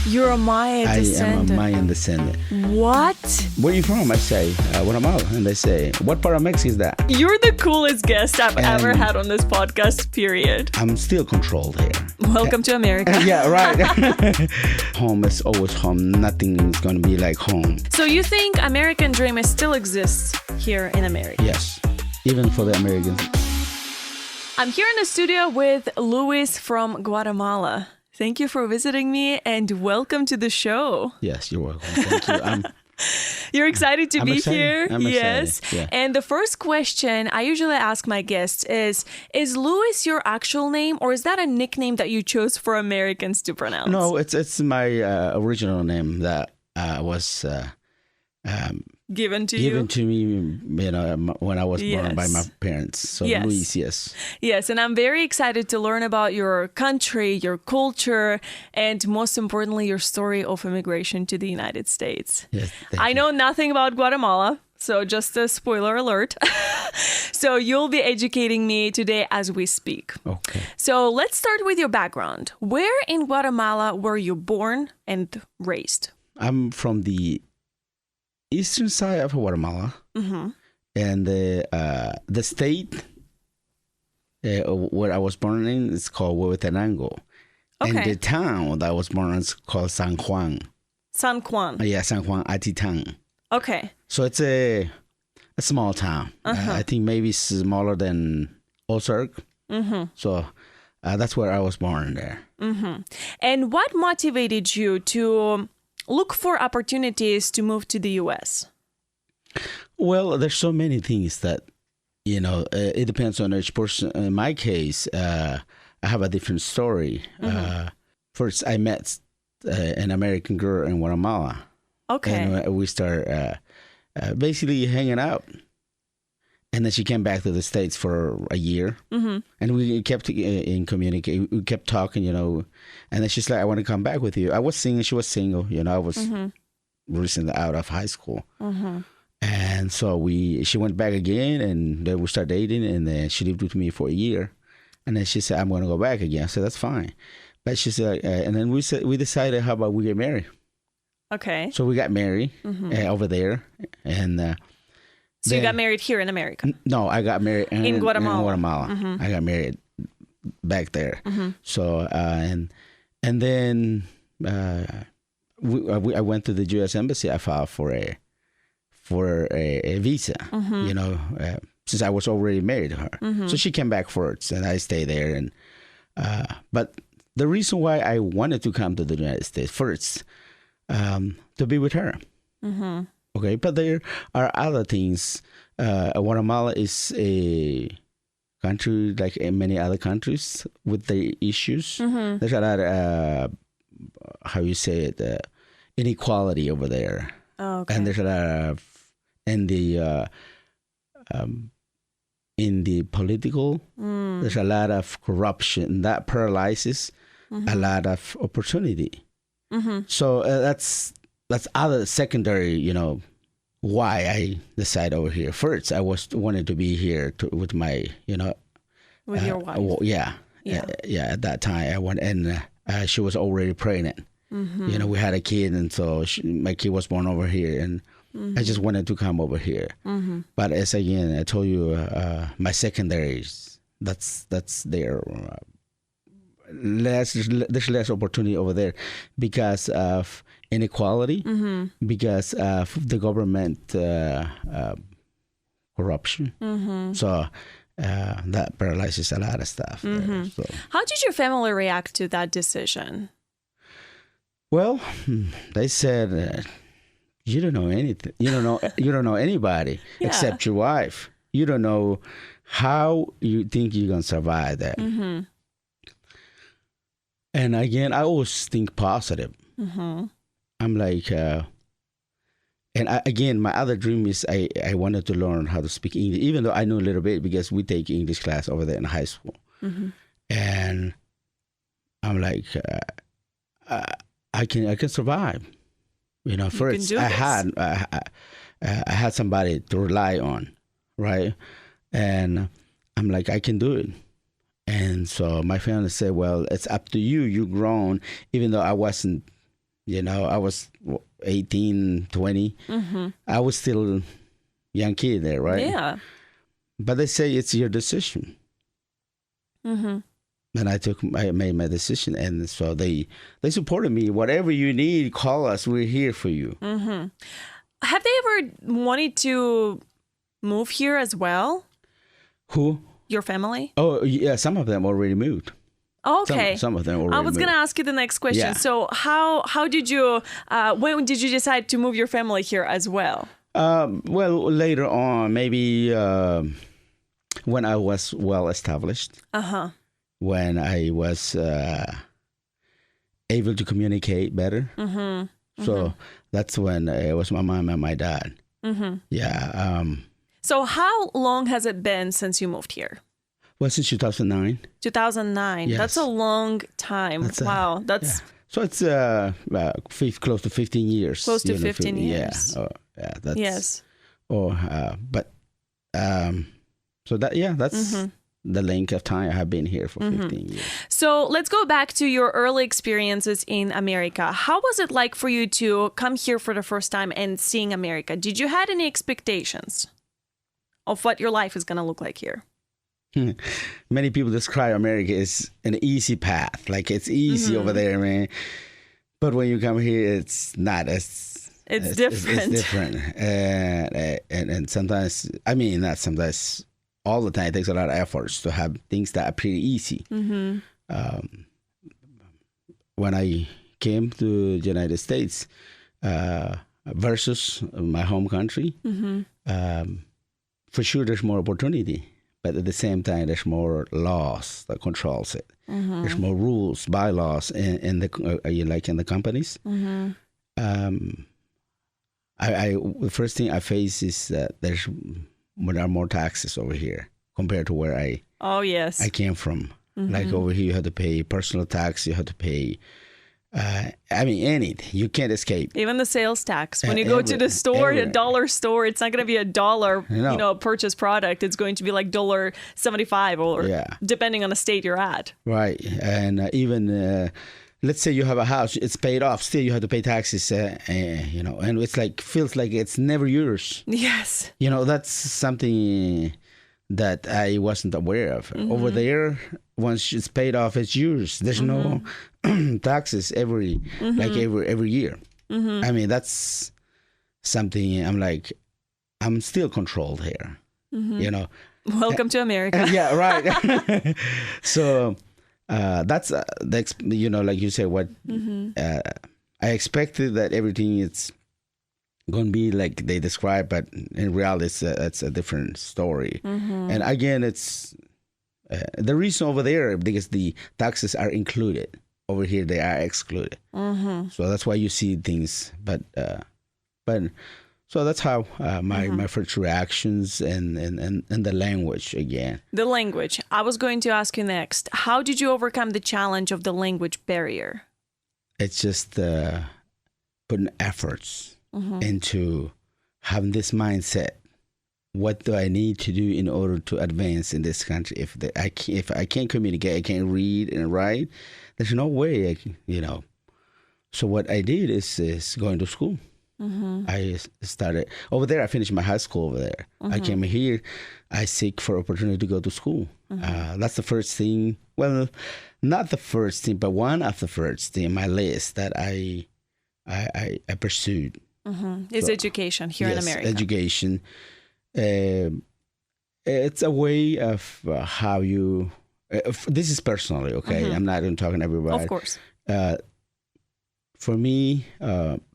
You're a Mayan descendant. I am a Mayan descendant. What? Where are you from? I say, Guatemala. And they say, what part of Mexico is that? You're the coolest guest I've ever had on this podcast, period. I'm still controlled here. Welcome to America. Yeah, right. Home is always home. Nothing is going to be like home. So you think American dream still exists here in America? Yes, even for the Americans. I'm here in the studio with Luis from Guatemala. Thank you for visiting me and welcome to the show. Yes, you're welcome. Thank you. You're excited to be excited. here? I'm yes. excited. Yeah. And the first question I usually ask my guests is Luis your actual name or is that a nickname that you chose for Americans to pronounce? No, it's my original name that was given to me, when I was born by my parents. So yes. Luis, yes. Yes, and I'm very excited to learn about your country, your culture, and most importantly, your story of immigration to the United States. Yes, I know nothing about Guatemala, so just a spoiler alert. So you'll be educating me today as we speak. Okay. So let's start with your background. Where in Guatemala were you born and raised? I'm from the eastern side of Guatemala, and the state where I was born in is called Huehuetenango, and the town that I was born in is called San Juan. San Juan. Yeah, San Juan Atitan. Okay. So it's a small town. I think maybe smaller than Ozark. So that's where I was born there. And what motivated you to look for opportunities to move to the U.S.? Well, there's so many things that, it depends on each person. In my case, I have a different story. First, I met an American girl in Guatemala. Okay. And we started basically hanging out. And then she came back to the States for a year. And we kept in communication. We kept talking, And then she's like, I want to come back with you. I was single. She was single. I was recently out of high school. And so she went back again. And then we started dating. And then she lived with me for a year. And then she said, I'm going to go back again. I said, that's fine. But she said, and then we decided, how about we get married? Okay. So we got married over there. And so you got married here in America? No, I got married in Guatemala. I got married back there. So and then I went to the U.S. Embassy. I filed for a visa. Since I was already married to her. So she came back first, and I stayed there. And but the reason why I wanted to come to the United States first, to be with her. Okay, but there are other things. Guatemala is a country like many other countries with the issues. There's a lot of, inequality over there. Oh, okay. And there's a lot of, in the political, there's a lot of corruption that paralyzes a lot of opportunity. So that's other secondary, why I decided over here. First, I wanted to be here with my, with your wife. At that time I went, and she was already pregnant. We had a kid, and so my kid was born over here, and I just wanted to come over here. But as again, I told you, my secondaries, that's there. There's less opportunity over there because of inequality, because of the government corruption. So that paralyzes a lot of stuff. There, so. How did your family react to that decision? Well, they said, "You don't know anything. You don't know anybody except your wife. You don't know how you think you're gonna survive that." And again, I always think positive. I'm like, again, my other dream is I wanted to learn how to speak English, even though I knew a little bit because we take English class over there in high school. And I'm like, I can survive. First I had somebody to rely on, right? And I'm like, I can do it. And so my family said, well, it's up to you. You're grown, even though I wasn't I was 18, 20. I was still a young kid there, right? Yeah. But they say it's your decision. And I made my decision, and so they supported me. Whatever you need, call us. We're here for you. Have they ever wanted to move here as well? Who? Your family? Oh, yeah. Some of them already moved. Okay. Some of them already I was moved. going to ask you the next question. Yeah. So how did you, when did you decide to move your family here as well? Well, later on, maybe when I was well established. When I was able to communicate better. So that's when it was my mom and my dad. Yeah. So how long has it been since you moved here? Well, since 2009. 2009. Yes. That's a long time. Wow. That's so it's close to 15 years. Close to 15 years. Yeah. Yeah. That's, yes. So that's the length of time I have been here for 15 years. So let's go back to your early experiences in America. How was it like for you to come here for the first time and seeing America? Did you had any expectations of what your life is going to look like here? Many people describe America as an easy path. Like it's easy over there, man. But when you come here, it's not as... It's different. It's different. And sometimes, I mean, not sometimes, all the time, it takes a lot of efforts to have things that are pretty easy. When I came to the United States versus my home country, for sure there's more opportunity. But at the same time, there's more laws that controls it. There's more rules, bylaws in the companies. The first thing I face is that there are more taxes over here compared to where I came from. Like over here, you have to pay personal tax. You have to pay. Anything. You can't escape. Even the sales tax. When you go to the store, a dollar store, it's not going to be $1, purchase product. It's going to be like $1.75 or depending on the state you're at. Right. And even, let's say you have a house, it's paid off. Still, you have to pay taxes, and it's like, feels like it's never yours. Yes. That's something that I wasn't aware of. Over there, once it's paid off, it's yours. There's no taxes every year. I mean, that's something I'm still controlled here. Welcome to America. Yeah, right. So that's like you said, what I expected that everything is going to be like they describe, but in reality, it's a different story. And again, it's the reason over there because the taxes are included. Over here, they are excluded. So that's why you see things. But so that's how my first reactions and the language again. The language. I was going to ask you next. How did you overcome the challenge of the language barrier? It's just putting efforts into having this mindset. What do I need to do in order to advance in this country? If I can't communicate, I can't read and write, there's no way, So what I did is going to school. I started over there. I finished my high school over there. I came here. I seek for opportunity to go to school. That's the first thing. Well, not the first thing, but one of the first thing in my list that I pursued. Is education here in America. Education. It's a way of how you. This is personally, okay. I'm not even talking to everybody. Of course. For me,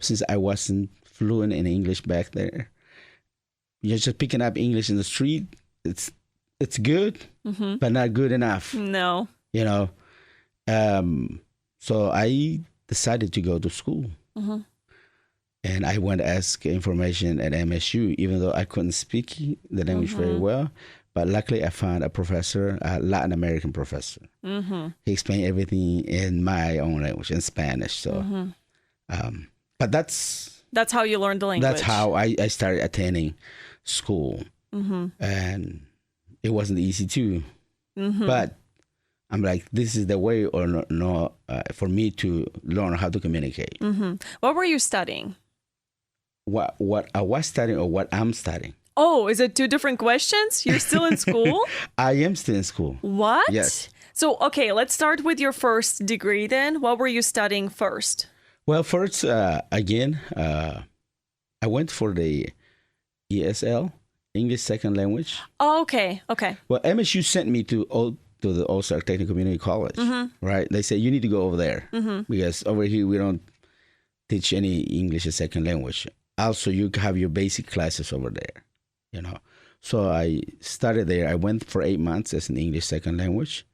since I wasn't fluent in English back there, you're just picking up English in the street. It's good, but not good enough. No. So I decided to go to school. And I went to ask information at MSU, even though I couldn't speak the language very well. But luckily, I found a professor, a Latin American professor. He explained everything in my own language, in Spanish. So, but that's how you learned the language. That's how I started attending school, and it wasn't easy too. But I'm like, this is the way or no for me to learn how to communicate. What were you studying? What I was studying or what I'm studying? Oh, is it two different questions? You're still in school? I am still in school. What? Yes. So, okay, let's start with your first degree then. What were you studying first? Well, first, again, I went for the ESL, English Second Language. Oh, okay. Okay. Well, MSU sent me to the Ozark Technical Community College, right? They said, you need to go over there because over here we don't teach any English as second language. Also, you have your basic classes over there, you know. So I started there. I went for 8 months as an English second language,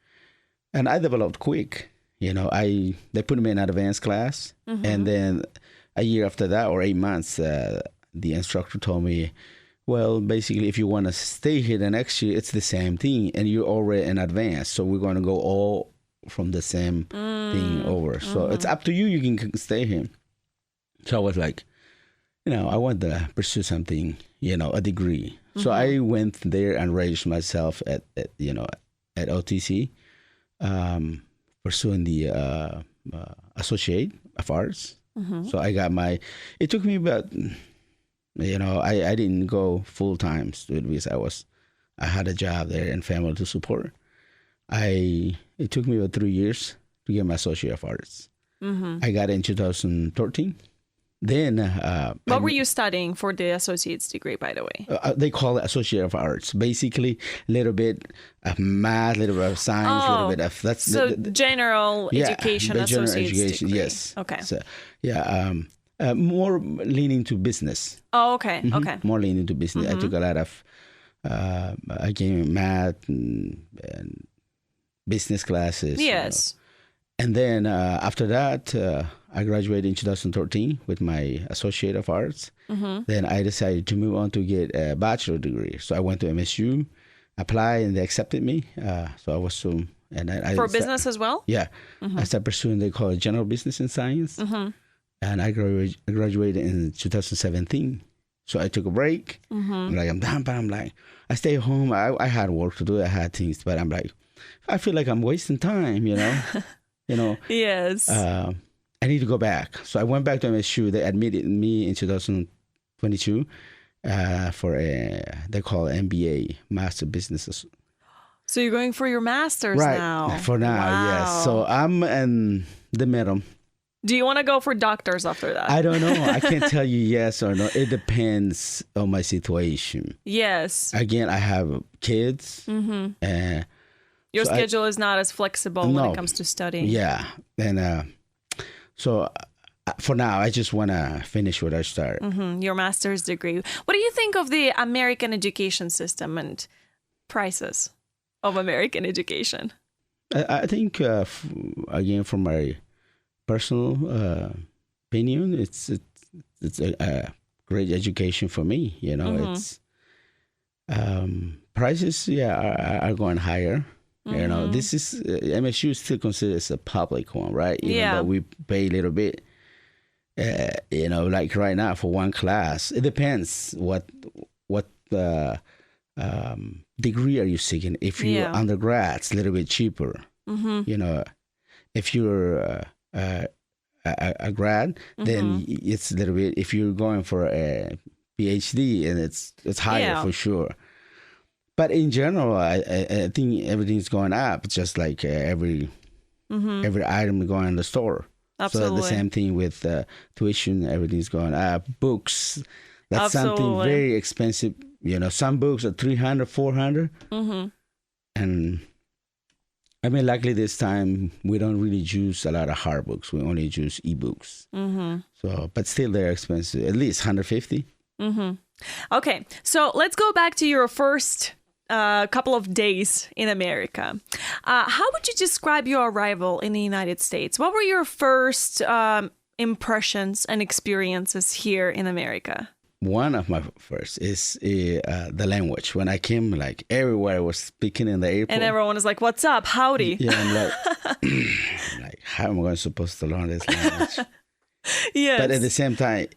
and I developed quick. You know, they put me in an advanced class, and then a year after that, or 8 months, the instructor told me, well, basically, if you want to stay here the next year, it's the same thing, and you're already in advance. So we're going to go all from the same thing over. So it's up to you. You can stay here. So I was like, you know, I want to pursue something, you know, a degree. So I went there and registered myself at OTC, pursuing the Associate of Arts. So I got it took me about, you know, I didn't go full time student because I had a job there and family to support. It took me about 3 years to get my Associate of Arts. I got it in 2013. Then, what were you studying for the associate's degree, by the way? They call it Associate of Arts. Basically, a little bit of math, a little bit of science, a little bit of that's general education associate's education. degree. Yes. Okay. So more leaning to business. Oh, okay. Okay. More leaning to business. I took a lot of again math and business classes. Yes. You know. And then after that, I graduated in 2013 with my Associate of Arts. Then I decided to move on to get a bachelor degree. So I went to MSU, applied, and they accepted me. So I was soon. And for business as well? Yeah. I started pursuing, they call it General Business and Science. And I graduated in 2017. So I took a break. I'm like, I'm done, but I'm like, I stay home. I had work to do. I had things, but I'm like, I feel like I'm wasting time, you know? You know, yes. I need to go back. So I went back to MSU. They admitted me in 2022 for they call it MBA, Master Business. So you're going for your master's now? For now, wow. Yes. So I'm in the middle. Do you want to go for doctors after that? I don't know. I can't tell you yes or no. It depends on my situation. Yes. Again, I have kids. Your schedule is not as flexible when it comes to studying. Yeah. And so for now, I just want to finish what I started. Your master's degree. What do you think of the American education system and prices of American education? I think, again, from my personal opinion, it's a great education for me. You know, it's prices, are going higher. You know, this is MSU is still considered as a public one, right? Even though we pay a little bit. You know, like right now for one class, it depends what degree are you seeking. If you're undergrad, it's a little bit cheaper. You know, if you're a grad, then it's a little bit. If you're going for a PhD, and it's higher for sure. But in general, I think everything's going up. Just like every item going in the store. Absolutely. So the same thing with tuition. Everything's going up. Books. That's something very expensive. You know, some books are $300, $400. And I mean, luckily this time we don't really use a lot of hard books. We only use ebooks. So, but still they're expensive. At least $150. Okay, so let's go back to your first couple of days in America. How would you describe your arrival in the United States? What were your first impressions and experiences here in America? One of my first is the language. When I came, like everywhere I was speaking in the airport. And everyone is like, what's up? Howdy. Yeah, I'm like, how am I supposed to learn this language? Yes. But at the same time,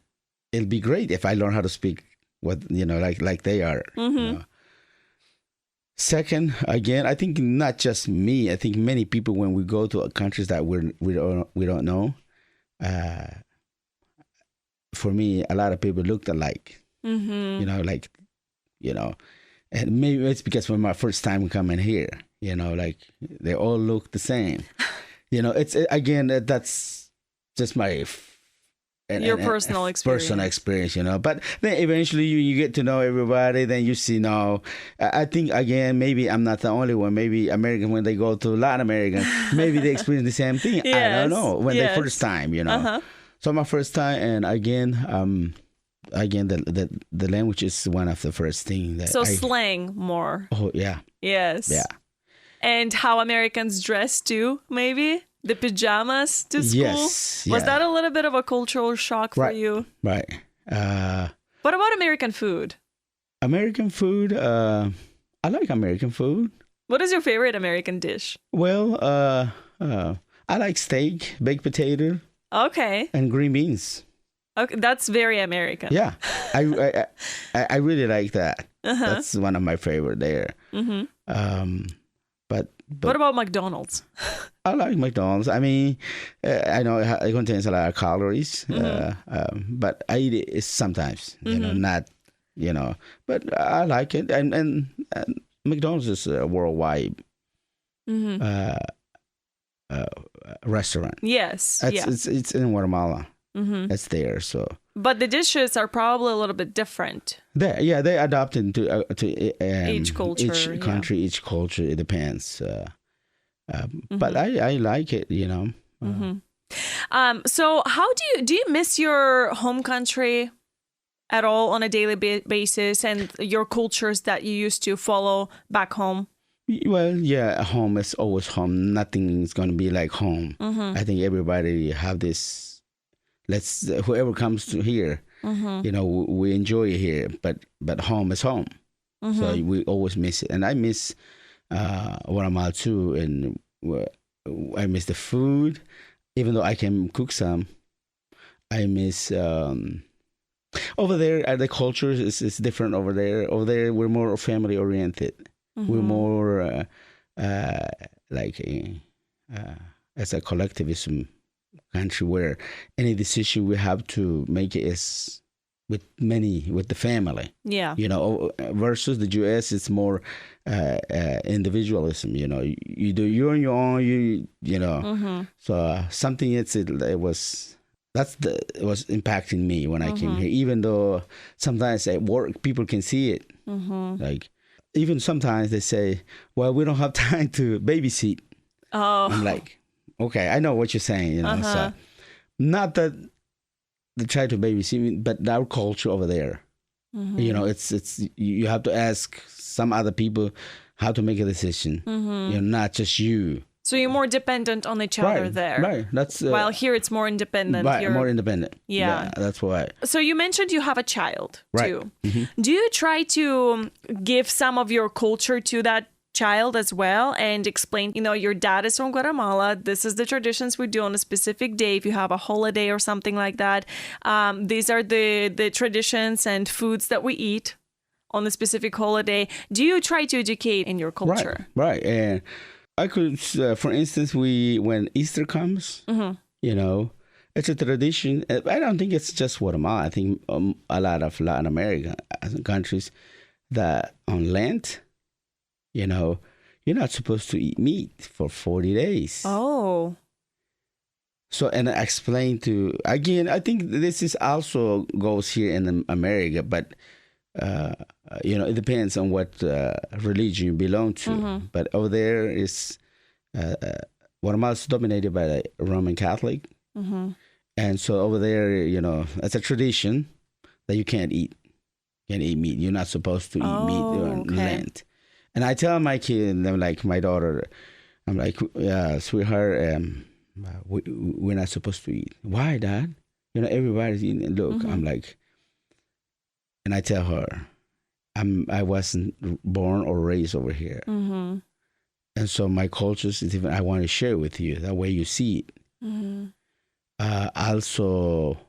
it'll be great if I learn how to speak like they are. You know? Second, again, I think not just me. I think many people when we go to countries that we don't know. For me, a lot of people looked alike. Mm-hmm. You know, like you know, and maybe it's because when my first time coming here, you know, like they all look the same. You know, it's again that's just my Your personal experience. personal experience, you know. But then eventually you get to know everybody. Then you see now. I think again maybe I'm not the only one. Maybe American when they go to Latin America, maybe they experience the same thing. I don't know when they first time, you know. Uh-huh. So my first time, and again the language is one of the first thing that. So slang more. Oh yeah. Yes. Yeah. And how Americans dress too, maybe? The pajamas to school? Yes. Was yeah. that a little bit of a cultural shock for you? Right. What about American food? American food, I like American food. What is your favorite American dish? Well, I like steak, baked potato, Okay. and green beans. Okay, that's very American. Yeah, I really like that. That's one of my favorite there. But what about McDonald's? I like McDonald's. I mean, I know it contains a lot of calories, but I eat it sometimes. You know, not but I like it. And McDonald's is a worldwide restaurant. Yes. It's in Guatemala. It's there. So. But the dishes are probably a little bit different. They adopted to Each culture, each country, each culture. It depends. But I like it, you know. So how do you miss your home country at all on a daily basis, and your cultures that you used to follow back home? Well, yeah, home is always home. Nothing is going to be like home. I think everybody have this. Whoever comes to here, you know, we enjoy it here, but home is home. So we always miss it, and I miss Guatemala too, and I miss the food, even though I can cook some. I miss over there. The culture is different over there. Over there, we're more family oriented. We're more like as a collectivism country where any decision we have to make it is with the family. Yeah. You know, versus the US, it's more individualism. You know, you do you on your own. You know. So something it was impacting me when I came here. Even though sometimes at work people can see it. Like even sometimes they say, "Well, we don't have time to babysit." Oh. I'm like, okay, I know what you're saying. You know, so not that they try to babysit me, but our culture over there. You know, it's you have to ask some other people how to make a decision. You know, not just you. So you're more dependent on each other there. Right. That's while here it's more independent. Right, more independent. Yeah, that's why. So you mentioned you have a child too. Do you try to give some of your culture to that child as well and explain, you know, your dad is from Guatemala. This is the traditions we do on a specific day. If you have a holiday or something like that, these are the traditions and foods that we eat on the specific holiday. Do you try to educate in your culture? Right. And I could, for instance, when Easter comes, you know, it's a tradition. I don't think it's just Guatemala. I think a lot of Latin American countries that on Lent, you know, you're not supposed to eat meat for 40 days. Oh. So, and I explained again, I think this is also goes here in America, but, you know, it depends on what religion you belong to. But over there is, Guatemala is dominated by the Roman Catholic. And so over there, you know, it's a tradition that you can't eat meat. You're not supposed to eat meat on Lent. And I tell my kid, and I'm like, my daughter, I'm like, sweetheart, we're not supposed to eat. Why, Dad? You know, everybody's eating. Look, I'm like, and I tell her, I wasn't born or raised over here. And so my culture is different. I want to share with you that way you see it. Also,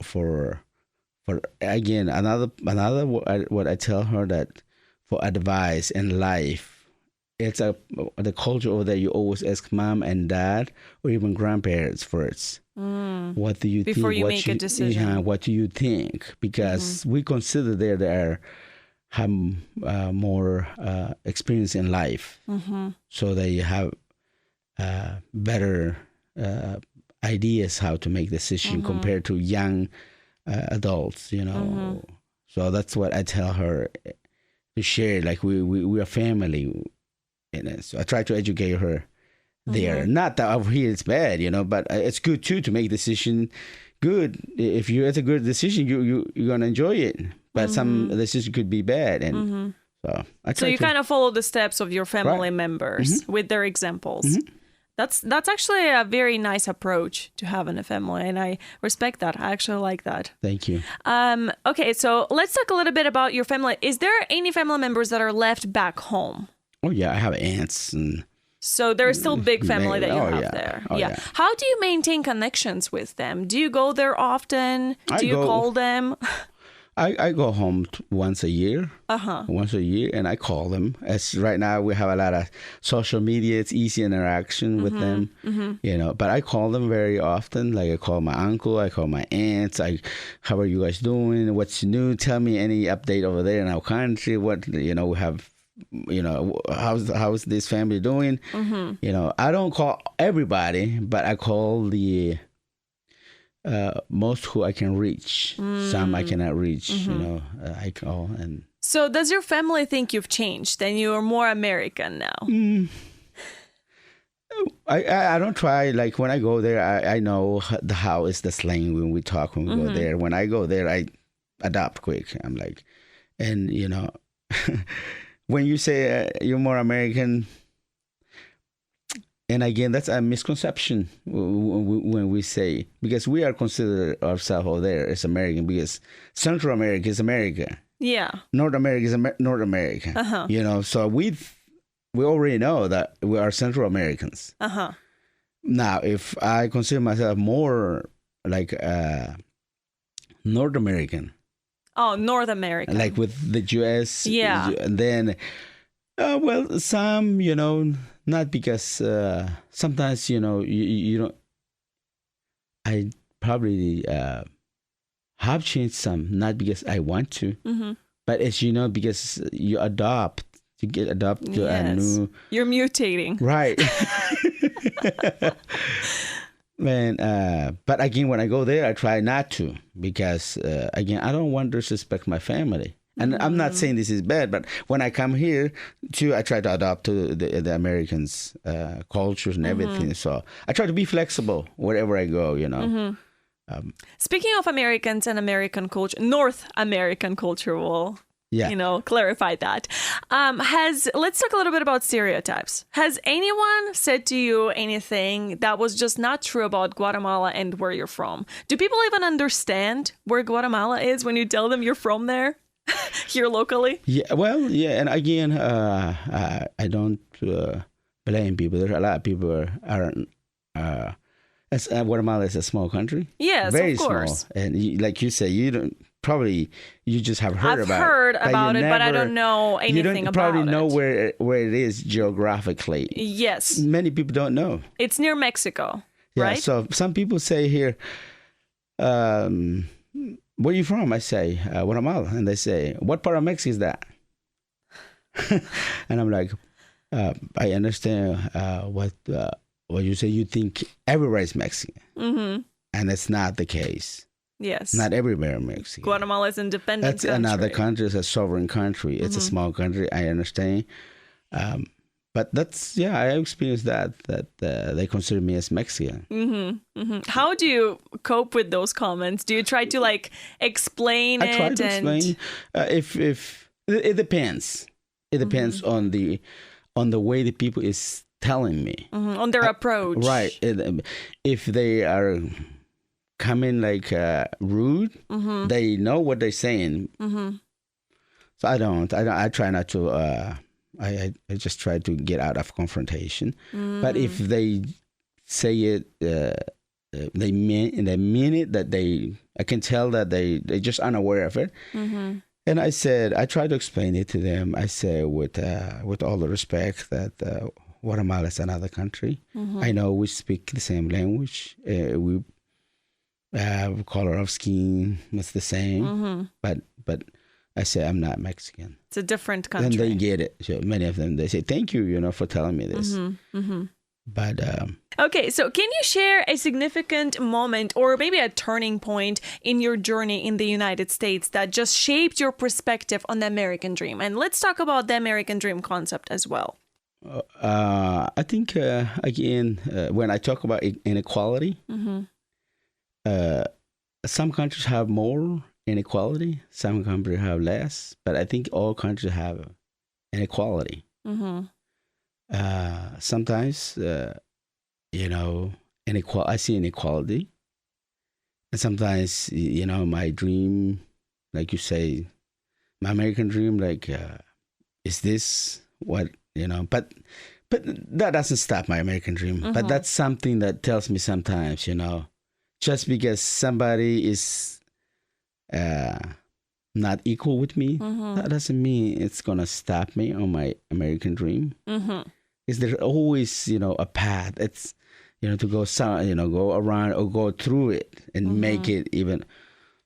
for again, another what I tell her that for advice in life, it's the culture over there. You always ask mom and dad or even grandparents first. What do you think? Before you make a decision. What do you think? Because we consider they have more experience in life, so they have better ideas how to make decision compared to young adults. So that's what I tell her to share. Like we are family, so I try to educate her there. Not that over here it's bad, but it's good too to make decision good. If it's a good decision, you're gonna enjoy it. But some decision could be bad, and so you kind of follow the steps of your family members with their examples. That's actually a very nice approach to have in a family, and I respect that. I actually like that. Thank you. Okay, so let's talk a little bit about your family. Is there any family members that are left back home? Oh yeah, I have aunts and. So there's still big family that you have there. Yeah. How do you maintain connections with them? Do you go there often? Do you call them? I go home once a year. Once a year, and I call them. As right now we have a lot of social media. It's easy interaction with them, But I call them very often. Like I call my uncle, I call my aunts. How are you guys doing? What's new? Tell me any update over there in our country. What we have. How's this family doing? I don't call everybody, but I call the most who I can reach. Some I cannot reach. I call. And so does your family think you've changed and you're more American now? I don't try. Like when I go there, I know how is the slang when we talk when we go there. When I go there, I adapt quick. I'm like, and when you say you're more American, and again, that's a misconception when we say, because we are considered ourselves over there as American, because Central America is America. Yeah. North America is North America. So we already know that we are Central Americans. Now, if I consider myself more like North American. Oh, North America. Like with the U.S. Yeah. And then, some, not because sometimes, you don't. I probably have changed some, not because I want to, but as because you get adopted to a new. You're mutating. Right. Man, but again, when I go there, I try not to because, again, I don't want to disrespect my family. And I'm not saying this is bad, but when I come here, too, I try to adopt to the Americans' cultures and everything. So I try to be flexible wherever I go, Speaking of Americans and American culture, North American culture will... clarify that. Let's talk a little bit about stereotypes. Has anyone said to you anything that was just not true about Guatemala and where you're from? Do people even understand where Guatemala is when you tell them you're from there here locally? Yeah, well, yeah. And again, I don't blame people. There's a lot of people Guatemala is a small country. Yes, very of course. Small. And like you say, you just have heard about it. I've heard about it, but I don't know anything about it. You don't probably know where it is geographically. Yes. Many people don't know. It's near Mexico, right? So some people say here, where are you from? I say, Guatemala. And they say, what part of Mexico is that? And I'm like, I understand what you say. You think everywhere is Mexican. And it's not the case. Yes. Not everywhere in Mexico. Guatemala is independent That's country. Another country. It's a sovereign country. It's a small country. I understand. But that's, I experienced that they consider me as Mexican. How do you cope with those comments? Do you try to explain it? I try to explain. If it depends. It depends on the way the people is telling me. On their approach. Right. If they are coming rude, they know what they're saying. So I try not to. I just try to get out of confrontation. But if they say it, they mean it. That I can tell that they just unaware of it. And I said, I tried to explain it to them. I said, with all the respect, that Guatemala is another country. I know we speak the same language. We color of skin is the same, but I say I'm not Mexican. It's a different country. And they get it. So many of them, they say, thank you, for telling me this. But okay, so can you share a significant moment or maybe a turning point in your journey in the United States that just shaped your perspective on the American dream? And let's talk about the American dream concept as well. I think, again, when I talk about inequality, some countries have more inequality, some countries have less, but I think all countries have inequality. Sometimes, I see inequality. And sometimes, my dream, like you say, my American dream, is this what, but that doesn't stop my American dream. But that's something that tells me sometimes, just because somebody is not equal with me, that doesn't mean it's going to stop me on my American dream. Is there always, a path? It's, to go go around or go through it and make it even.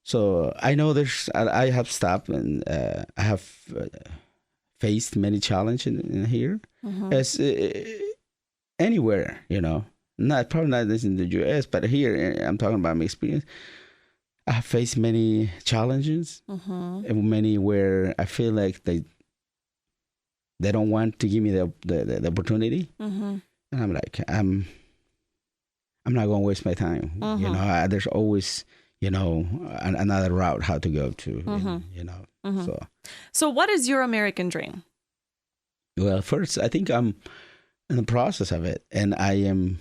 So I know I have stopped and I have faced many challenges in here, as anywhere, probably not this in the U.S., but here I'm talking about my experience. I have faced many challenges, and many where I feel like they don't want to give me the opportunity, and I'm like, I'm not going to waste my time. There's always another route how to go to. So what is your American dream? Well, first, I think I'm in the process of it, and I am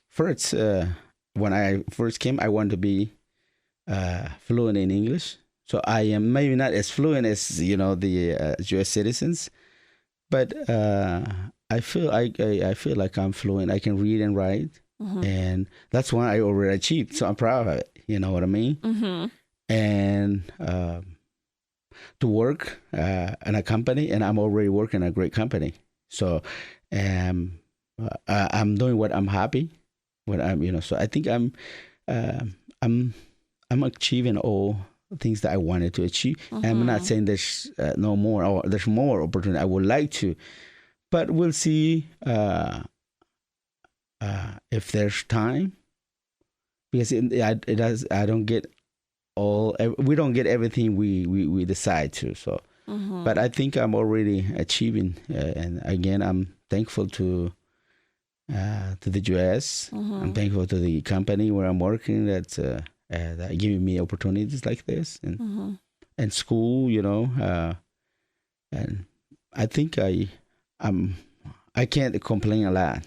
first. When I first came, I wanted to be fluent in English. So I am maybe not as fluent as the U.S. citizens, but I feel like I'm fluent. I can read and write, and that's one I already achieved. So I'm proud of it. You know what I mean? And to work in a company, and I'm already working in a great company. So I'm doing what I'm happy. What I'm So I think I'm achieving all things that I wanted to achieve. I'm not saying there's no more or there's more opportunity. I would like to, but we'll see if there's time, because I don't get we don't get everything we decide to. So, but I think I'm already achieving, and again, I'm thankful to the U.S. I'm thankful to the company where I'm working that giving me opportunities like this, and school, and I think I can't complain a lot.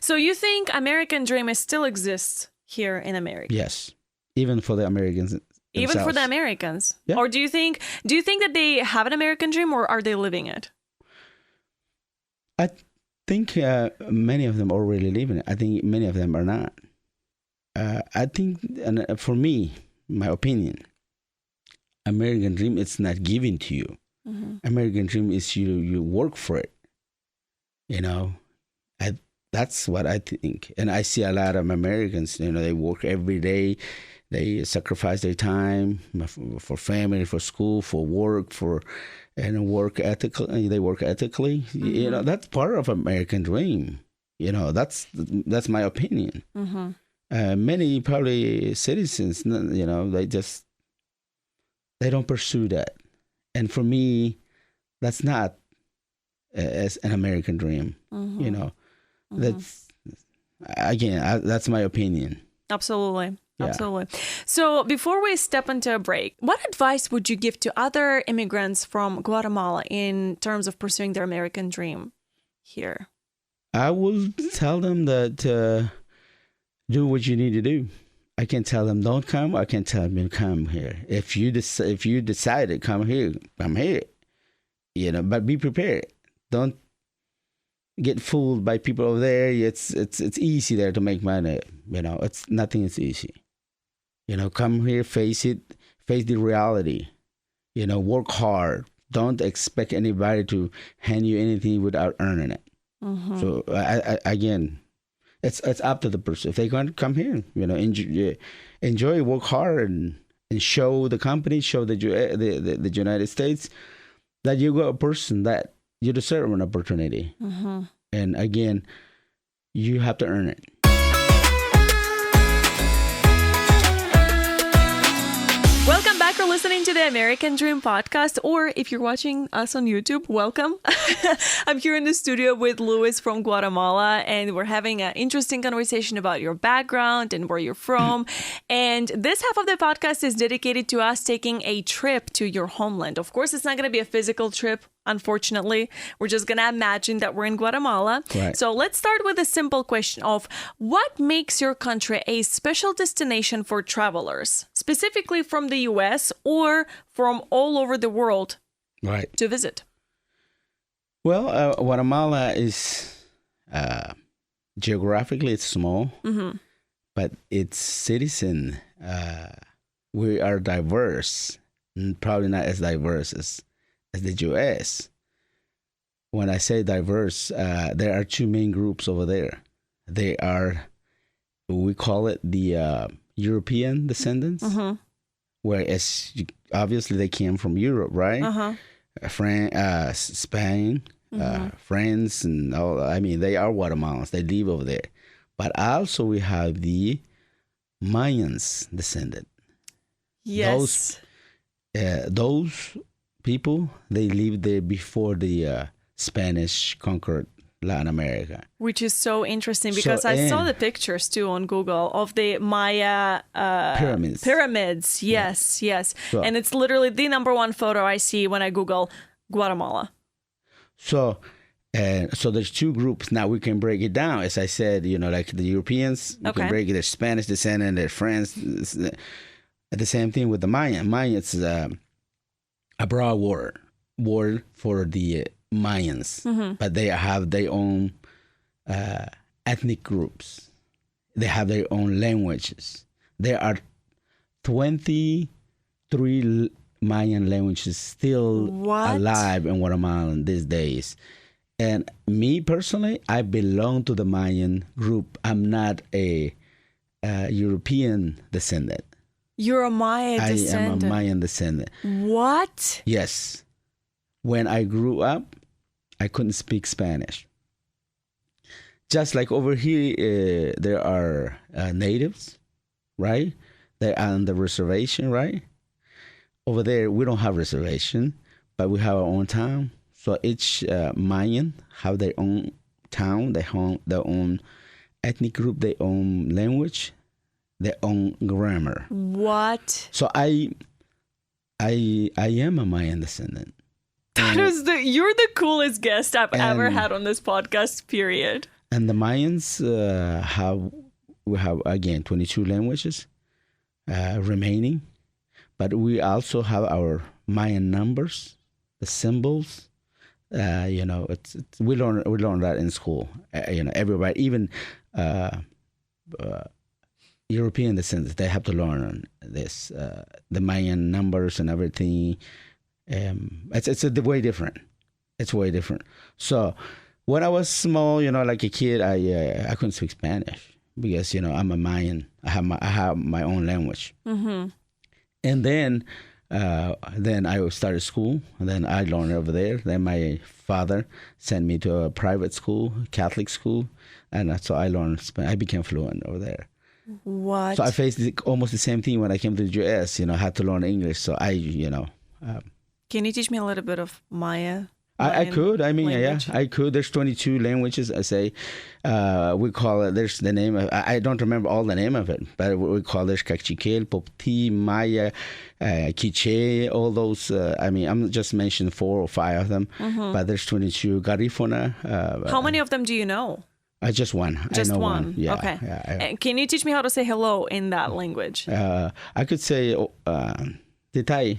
So you think American dream still exists here in America? Yes, even for the Americans. Even for the themselves. Americans? Yeah. Or do you think that they have an American dream, or are they living it? I think many of them already live in it. I think many of them are not. I think, and for me, my opinion, American dream, it's not given to you. American dream is you work for it. That's what I think. And I see a lot of Americans, they work every day. They sacrifice their time for family, for school, for work, and work ethically. They work ethically. That's part of American dream. That's my opinion. Many probably citizens, they don't pursue that. And for me, that's not as an American dream. That's, again, that's my opinion. Absolutely. Yeah. Absolutely. So before we step into a break, what advice would you give to other immigrants from Guatemala in terms of pursuing their American dream here? I will tell them that do what you need to do. I can tell them don't come. I can tell them come here. If you decide to come here, come here. But be prepared. Don't get fooled by people over there. It's easy there to make money. Nothing is easy. Come here, face it, face the reality. Work hard. Don't expect anybody to hand you anything without earning it. So again, it's up to the person. If they want to come here, enjoy, work hard, and show the company, show the United States that you're a person that you deserve an opportunity. And again, you have to earn it. Welcome back. You're listening to the American Dream podcast, or if you're watching us on YouTube, welcome. I'm here in the studio with Luis from Guatemala, and we're having an interesting conversation about your background and where you're from. And this half of the podcast is dedicated to us taking a trip to your homeland. Of course, it's not going to be a physical trip. Unfortunately, we're just going to imagine that we're in Guatemala. Right. So let's start with a simple question of what makes your country a special destination for travelers, specifically from the U.S. or from all over the world to visit? Well, Guatemala is geographically it's small, but its citizen, we are diverse, and probably not as diverse as the U.S. When I say diverse, there are two main groups over there. They are, we call it the European descendants, whereas obviously they came from Europe, right? Spain, France, and all. I mean, they are Guatemalans. They live over there. But also we have the Mayans descendant. Yes. Those people, they lived there before the Spanish conquered Latin America. Which is so interesting because I saw the pictures too on Google of the Maya pyramids. Yes, yes. So, and it's literally the number one photo I see when I Google Guatemala. So there's two groups. Now we can break it down. As I said, like the Europeans, you can break it. There's Spanish descendant, there's French. The same thing with the Mayan. Mayan, it's a broad word for the Mayans, but they have their own ethnic groups. They have their own languages. There are 23 Mayan languages still alive in Guatemala these days. And me personally, I belong to the Mayan group. I'm not a European descendant. You're a Maya descendant. I am a Mayan descendant. What? Yes. When I grew up, I couldn't speak Spanish. Just like over here, there are natives, right? They're on the reservation, right? Over there, we don't have reservation, but we have our own town. So each Mayan have their own town, their own ethnic group, their own language, their own grammar. What? So I am a Mayan descendant. That is you're the coolest guest I've ever had on this podcast, period. And the Mayans we have again 22 languages remaining, but we also have our Mayan numbers, the symbols. We learn that in school. Everybody, even European descendants, they have to learn this, the Mayan numbers and everything. It's way different. It's way different. So when I was small, like a kid, I couldn't speak Spanish because I'm a Mayan. I have my own language. And then I started school, and then I learned over there. Then my father sent me to a private school, Catholic school, and so I learned Spanish. I became fluent over there. What? So I faced almost the same thing when I came to the U.S. I had to learn English. So can you teach me a little bit of Maya? I could. I mean, language? I could. There's 22 languages. I say, we call it. There's the name of. I don't remember all the name of it, but we call there's Cachiquel, Popti, Maya, Quiche, all those. I'm just mentioning 4 or 5 of them, but there's 22. Garifuna. How many of them do you know? Just one. Just I know one. Yeah. Okay. Yeah, can you teach me how to say hello in that language? I could say Titai.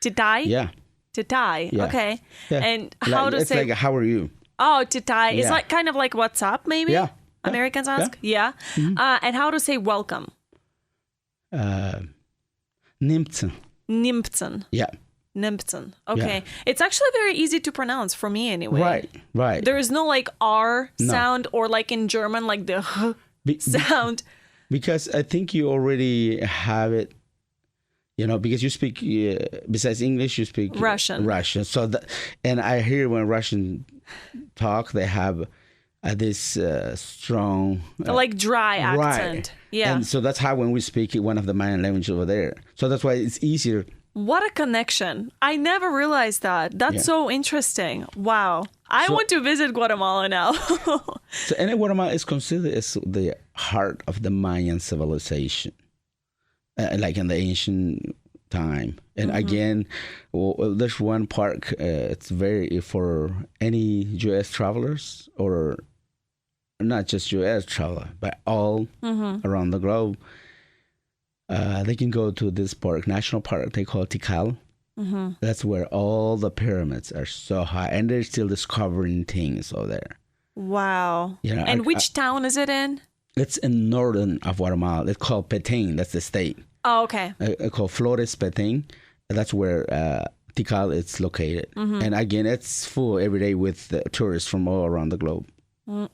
Titai? Yeah. Titai. Yeah. Okay. Yeah. And how to it's say? It's like, how are you? Oh, Titai. It's Yeah. like kind of like what's up, maybe? Yeah. Americans ask? Yeah. And how to say welcome? Nimtse. Nimptsen. Yeah. Nimptsen. Okay. Yeah. It's actually very easy to pronounce for me anyway. Right. There is no like R No. sound or like in German, like the sound. Because I think you already have it, because you speak, besides English, you speak Russian. So and I hear when Russian talk, they have this strong... like dry accent. Yeah. And so that's how when we speak one of the Mayan language over there. So that's why it's easier. What a connection. I never realized that. That's so interesting. Wow. I want to visit Guatemala now. And Guatemala is considered as the heart of the Mayan civilization, like in the ancient time. And again, there's one park, it's very for any U.S. travelers, or not just U.S. traveler, but all around the globe. They can go to this park, national park, they call it Tikal. That's where all the pyramids are so high, and they're still discovering things over there. Wow. And which town is it in? It's in northern of Guatemala. It's called Petén. That's the state. Oh, okay. Called Flores Petén. That's where Tikal is located. And again, it's full every day with tourists from all around the globe.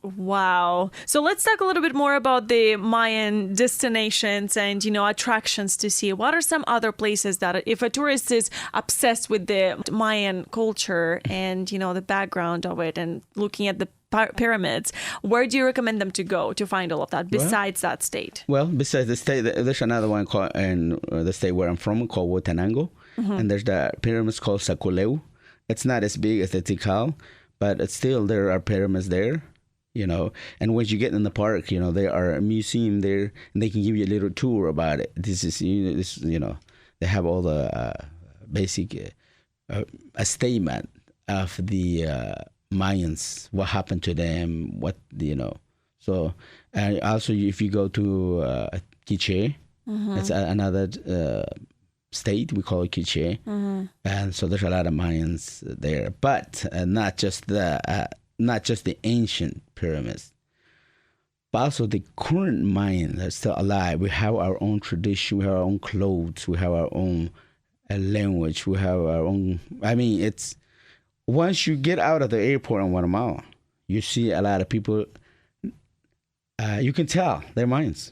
Wow. So let's talk a little bit more about the Mayan destinations and, attractions to see. What are some other places that if a tourist is obsessed with the Mayan culture and, the background of it and looking at the pyramids, where do you recommend them to go to find all of that besides that state? Well, besides the state, there's another one called in the state where I'm from called Huehuetenango. And there's the pyramids called Saculeu. It's not as big as the Tikal, but it's still there are pyramids there. And once you get in the park, there are a museum there, and they can give you a little tour about it. This is, they have all the basic a statement of the Mayans, what happened to them, So, and also if you go to Quiche, it's another state, we call it Quiche, and so there's a lot of Mayans there, but not just the ancient pyramids, but also the current Mayan that's still alive. We have our own tradition, we have our own clothes, we have our own language, we have our own... it's... Once you get out of the airport in Guatemala, you see a lot of people, you can tell they're Mayans.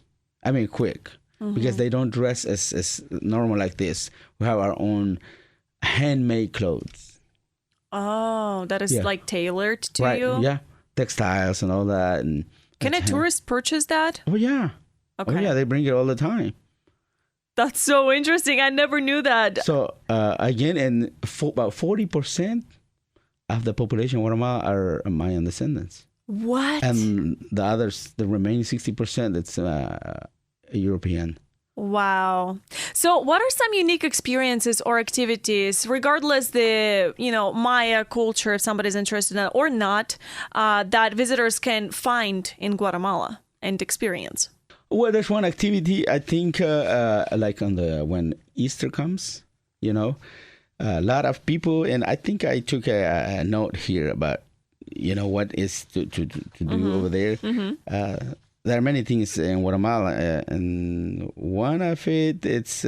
Quick, because they don't dress as normal like this. We have our own handmade clothes. Oh, that is like tailored to you? Yeah. Textiles and all that. And can a tourist purchase that? Oh, yeah. Okay. Oh, yeah, they bring it all the time. That's so interesting. I never knew that. So, again, about 40% of the population of Guatemala are Mayan descendants. What? And the remaining 60%, it's European. Wow. So what are some unique experiences or activities, regardless the, Maya culture, if somebody's interested in it or not, that visitors can find in Guatemala and experience? Well, there's one activity, I think, like when Easter comes, a lot of people, and I think I took a note here about, what is to do over there. There are many things in Guatemala, and one of it's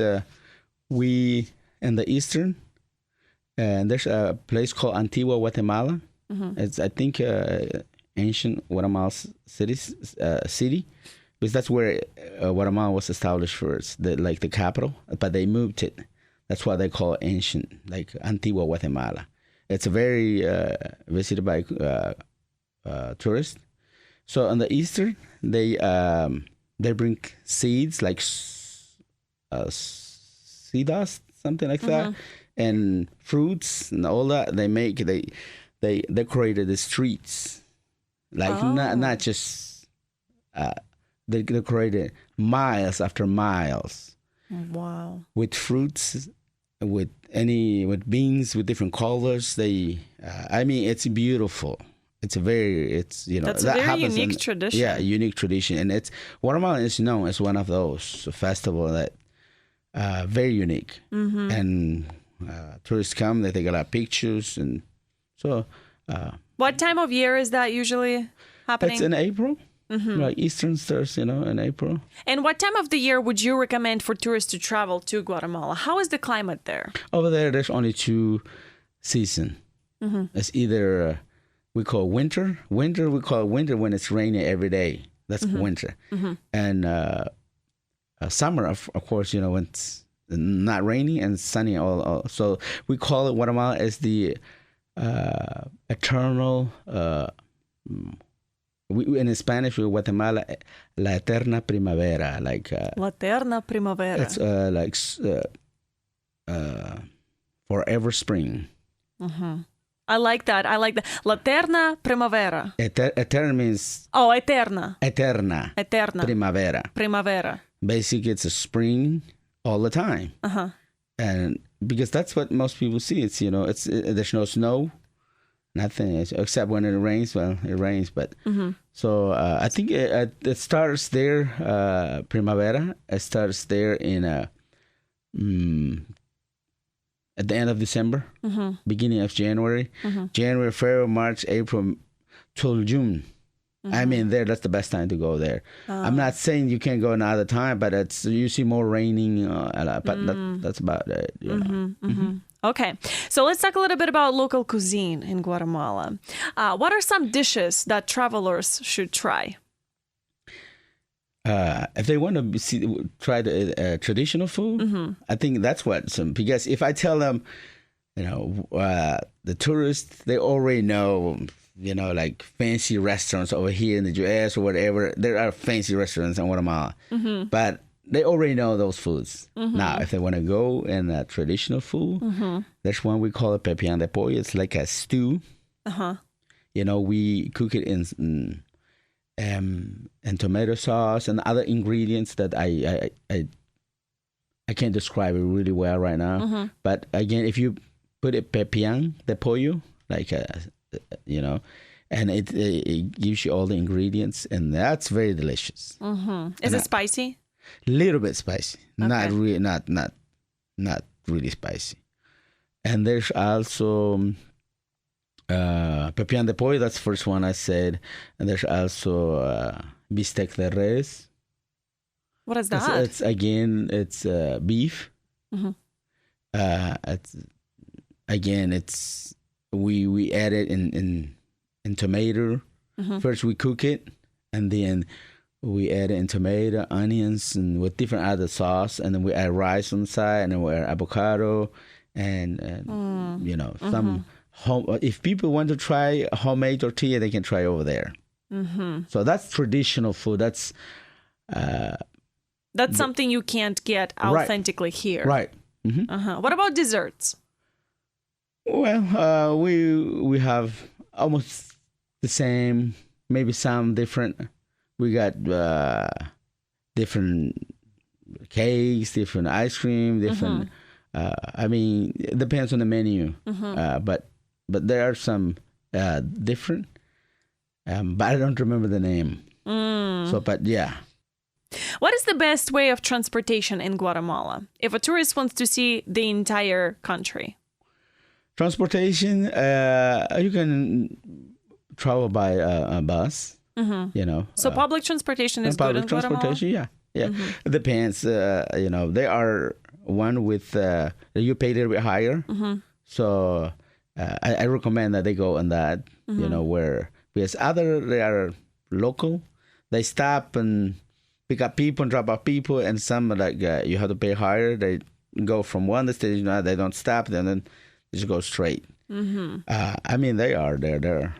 we in the eastern, and there's a place called Antigua Guatemala. It's, I think, ancient Guatemala city, because that's where Guatemala was established first, like the capital, but they moved it. That's why they call it ancient, like Antigua Guatemala. It's very visited by tourists. So on the eastern, they bring seeds like sea dust, something like that, and fruits and all that. They decorated the streets, like not just they decorated miles after miles. Wow! With fruits, with beans, with different colors. It's beautiful. That's a very unique tradition. Yeah, unique tradition, and Guatemala is known as one of those festivals that very unique. And tourists come, they take a lot of pictures, and so. What time of year is that usually happening? It's in April. like Eastern stars, in April. And what time of the year would you recommend for tourists to travel to Guatemala? How is the climate there? Over there, there's only two seasons. It's either we call winter. Winter, we call winter when it's raining every day. That's winter. And summer, of course, when it's not rainy and sunny. All. So we call it Guatemala as the eternal. In Spanish, we Guatemala, la eterna primavera, like La eterna primavera. it's like forever spring. I like that. La eterna primavera. Eterna means Oh, eterna. eterna. Eterna. Primavera. Basically, it's a spring all the time. And because that's what most people see. It's there's no snow, nothing except when it rains. Well, it rains, but so I think it starts there. Primavera. It starts there in at the end of December, beginning of January, January, February, March, April, till June. I mean, that's the best time to go there. I'm not saying you can't go another time, but it's you see more raining. But that's about it. Okay, so let's talk a little bit about local cuisine in Guatemala. What are some dishes that travelers should try? If they want to try the traditional food, I think that's because if I tell them, the tourists, they already know, like fancy restaurants over here in the U.S. or whatever. There are fancy restaurants in Guatemala, but they already know those foods. Now, if they want to go in traditional food, there's one we call it pepián de pollo. It's like a stew. We cook it in and tomato sauce and other ingredients that I can't describe it really well right now. But again, if you put it pepián de pollo, like and it gives you all the ingredients, and that's very delicious. Is it spicy? Little bit spicy, Okay. not really spicy. And there's also pepián de pollo, that's the first one I said. And there's also bistec de res. What is that? It's beef. We add it in tomato. First we cook it, and then we add it in tomato, onions, and with different other sauce, and then we add rice on the side, and then we add avocado, and some home. If people want to try homemade tortilla, they can try over there. So that's traditional food. That's something you can't get authentically here. Right. What about desserts? Well, we have almost the same, maybe some different. We got different cakes, different ice cream, different. It depends on the menu. But there are some different. But I don't remember the name. But yeah. What is the best way of transportation in Guatemala if a tourist wants to see the entire country? Transportation, you can travel by a bus. So public transportation is good in Guatemala? Public transportation, yeah. It depends. They are one with you pay a little bit higher. So I recommend that they go on that. Because they are local. They stop and pick up people and drop off people, and some you have to pay higher. They go from one destination, they don't stop, then they just go straight. They are there.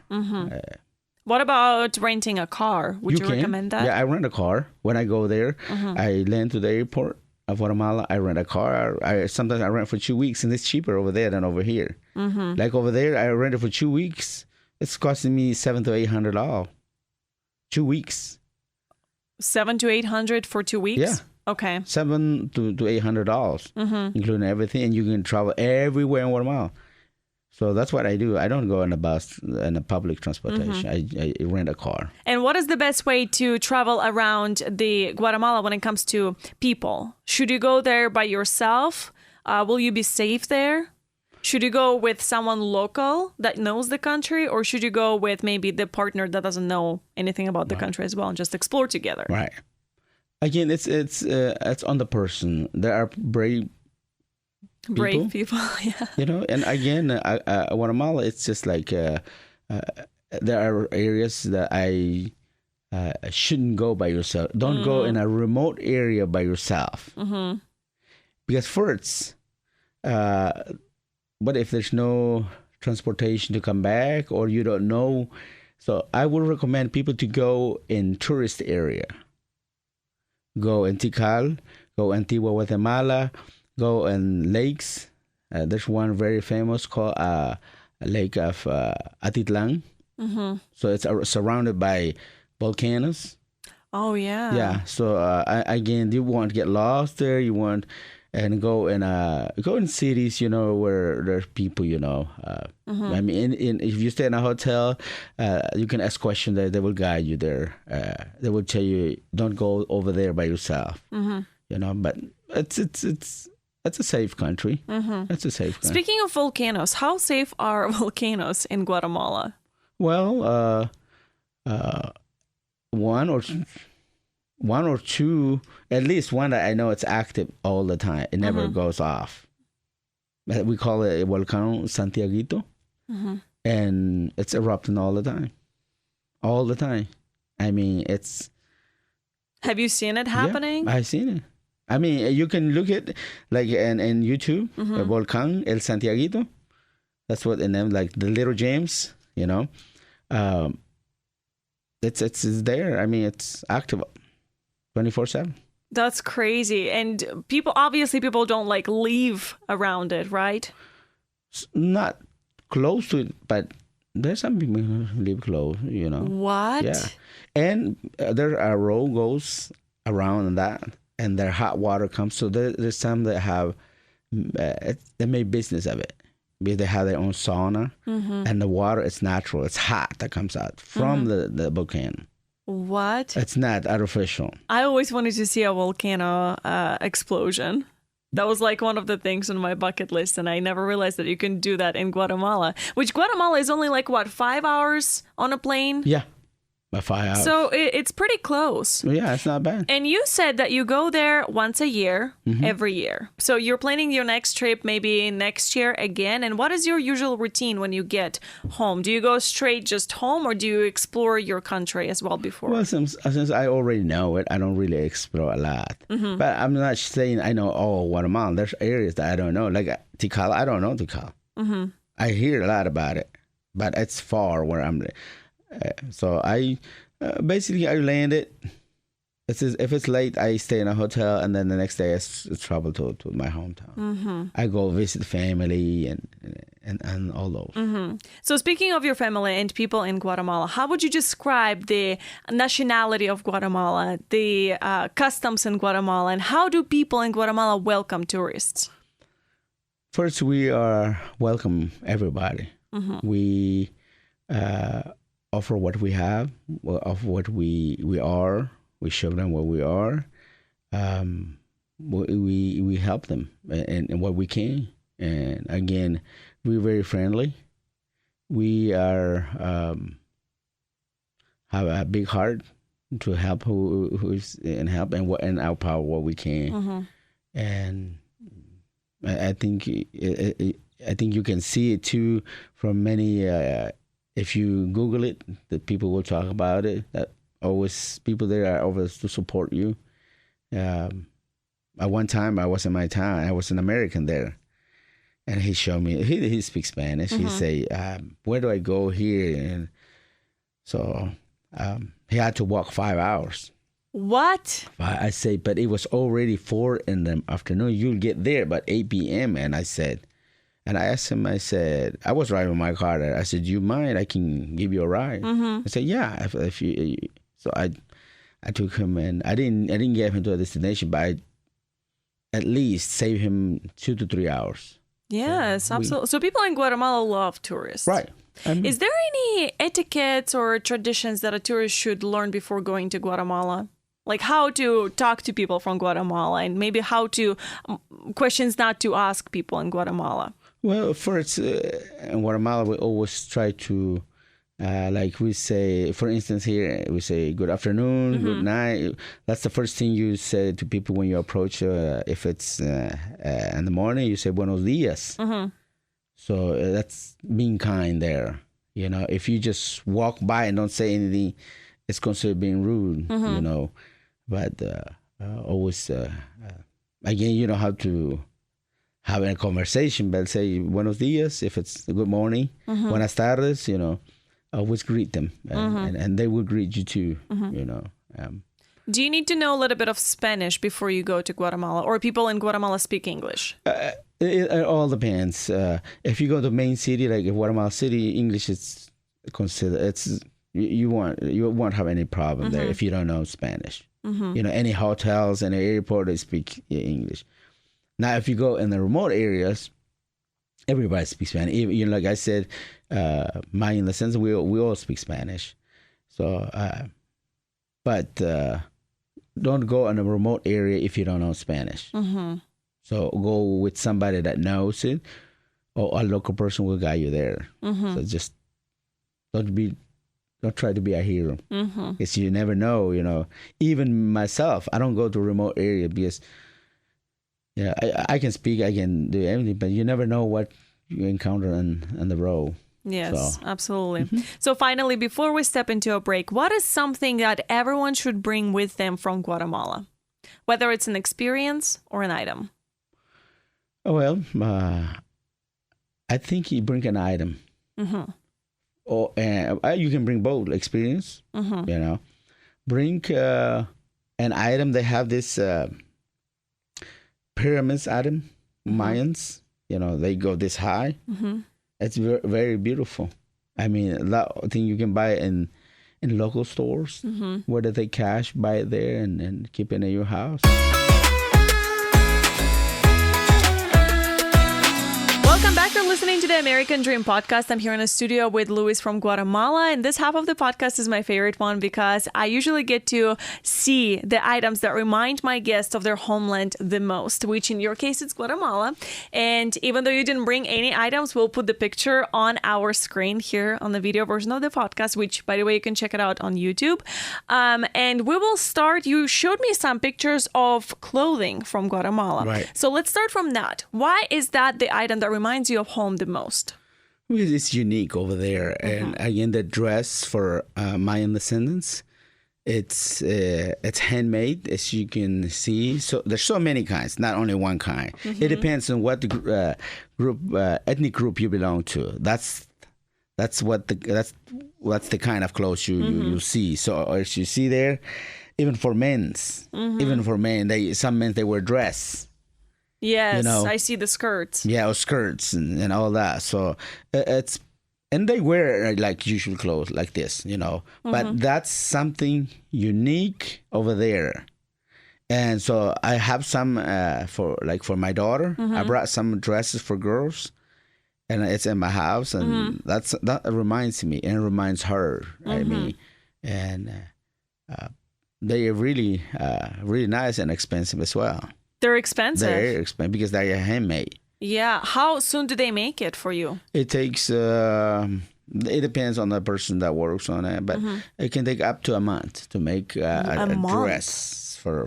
What about renting a car? Would you recommend that? Yeah, I rent a car when I go there. I land to the airport of Guatemala. I rent a car. Sometimes I rent for 2 weeks, and it's cheaper over there than over here. Like over there, I rented for 2 weeks. It's costing me $700 to $800. 2 weeks. $700 to $800 for 2 weeks? Yeah. Okay. $700 to $800, including everything, and you can travel everywhere in Guatemala. So that's what I do. I don't go on a bus and a public transportation. I rent a car. And what is the best way to travel around the Guatemala when it comes to people? Should you go there by yourself? Will you be safe there? Should you go with someone local that knows the country, or should you go with maybe the partner that doesn't know anything about the country as well and just explore together? Right. Again, it's on the person. There are brave people, yeah. You know, and again, Guatemala, it's just like there are areas that I shouldn't go by yourself. Don't go in a remote area by yourself. Because first, what if there's no transportation to come back, or you don't know? So I would recommend people to go in tourist area. Go in Tikal, go Antigua, Guatemala, go in lakes. There's one very famous called Lake of Atitlan. So it's surrounded by volcanoes. Oh, yeah. Yeah. So again, you won't get lost there. You won't, and go in cities, you know, where there's people, you know. I mean, if you stay in a hotel, you can ask questions. They will guide you there. They will tell you, don't go over there by yourself. You know, but it's a safe country. It's a safe country. Speaking of volcanoes, how safe are volcanoes in Guatemala? Well, one or two, at least one that I know it's active all the time. It never goes off. We call it Volcán Santiaguito, and it's erupting all the time. All the time. I mean, it's... Have you seen it happening? Yeah, I've seen it. I mean, you can look at, like, in YouTube, Volcán El Santiaguito. That's what the name, like the little James, you know. It's there. I mean, it's active 24/7. That's crazy. And people don't like live around it, right? Not close to it, but there's some people who live close, you know. What? Yeah. And there a road goes around that, and their hot water comes. So there's some that have, they make business of it. Because they have their own sauna, and the water is natural. It's hot that comes out from the volcano. What? It's not artificial. I always wanted to see a volcano explosion. That was like one of the things on my bucket list, and I never realized that you can do that in Guatemala. Which Guatemala is only like, what, 5 hours on a plane? Yeah, about 5 hours. So it's pretty close. Yeah, it's not bad. And you said that you go there once a year, every year. So you're planning your next trip maybe next year again. And what is your usual routine when you get home? Do you go straight just home, or do you explore your country as well before? Well, since I already know it, I don't really explore a lot. But I'm not saying I know all Guatemala. There's areas that I don't know. Like Tikal, I don't know Tikal. I hear a lot about it, but it's far where I'm. So I basically I landed. If it's late, I stay in a hotel, and then the next day I travel to my hometown. I go visit family and all those. So speaking of your family and people in Guatemala, how would you describe the nationality of Guatemala, the customs in Guatemala, and how do people in Guatemala welcome tourists? First, we welcome everybody. We offer what we have, of what we are. We show them what we are. We help them and what we can. And again, we're very friendly. We are have a big heart to help who's and help and our power what we can. And I think you can see it too from many. If you Google it, the people will talk about it. That always people there are always to support you. At one time, I was in my town. I was an American there, and he showed me. He speaks Spanish. He say, "Where do I go here?" And so he had to walk 5 hours. What? I say, but it was already 4 in the afternoon. You'll get there by 8 p.m. And I said. And I asked him, I said, I was driving my car there. I said, do you mind? I can give you a ride. I said, yeah. If you, so I took him, and I didn't get him to a destination, but I at least saved him 2 to 3 hours. Yes, absolutely. So people in Guatemala love tourists. Right. Is there any etiquettes or traditions that a tourist should learn before going to Guatemala? Like how to talk to people from Guatemala, and maybe how to questions not to ask people in Guatemala. Well, first, in Guatemala, we always try to, like we say, for instance, here we say good afternoon, good night. That's the first thing you say to people when you approach. If it's in the morning, you say buenos dias. So that's being kind there. You know, if you just walk by and don't say anything, it's considered being rude. You know, but always, again, you don't have to have a conversation, but say buenos dias if it's good morning, buenas tardes, you know, always greet them, and they will greet you too, you know. Do you need to know a little bit of Spanish before you go to Guatemala, or people in Guatemala speak English? It all depends. If you go to main city like Guatemala City, English is considered. You won't have any problem there if you don't know Spanish. You know, any hotels and airport they speak English. Now, if you go in the remote areas, everybody speaks Spanish. Even, you know, like I said, Mayan descendants, we all speak Spanish. So, but don't go in a remote area if you don't know Spanish. So go with somebody that knows it, or a local person will guide you there. So just don't try to be a hero, because you never know. You know, even myself, I don't go to a remote area because. Yeah, I can speak, I can do everything, but you never know what you encounter on the road. Yes, so. Absolutely. So finally, before we step into a break, what is something that everyone should bring with them from Guatemala? Whether it's an experience or an item? Well, I think you bring an item. Or you can bring both, experience, you know. Bring an item. They have this... pyramids item, Mayans, you know, they go this high. It's very, very beautiful. I mean, that thing you can buy in local stores, where they take cash, buy it there, and keep it in your house. Welcome back. You're listening to the American Dream Podcast. I'm here in a studio with Luis from Guatemala, and this half of the podcast is my favorite one because I usually get to see the items that remind my guests of their homeland the most, which in your case, it's Guatemala. And even though you didn't bring any items, we'll put the picture on our screen here on the video version of the podcast, which, by the way, you can check it out on YouTube. And we will start. You showed me some pictures of clothing from Guatemala. Right. So let's start from that. Why is that the item that reminds you of home the most? Because it's unique over there. And again, the dress for Mayan descendants, it's handmade, as you can see. So there's so many kinds, not only one kind. It depends on what the ethnic group you belong to. That's the kind of clothes you see. So as you see there, even for men, some men they wear dress. Yes, you know, I see the skirts. Yeah, or skirts and all that. So and they wear like usual clothes like this, you know. But that's something unique over there. And so I have some for my daughter. I brought some dresses for girls, and it's in my house, and that reminds me and it reminds her. I mean, and they are really really nice and expensive as well. They're expensive. They're expensive because they are handmade. Yeah. How soon do they make it for you? It takes, it depends on the person that works on it, but it can take up to a month to make a dress for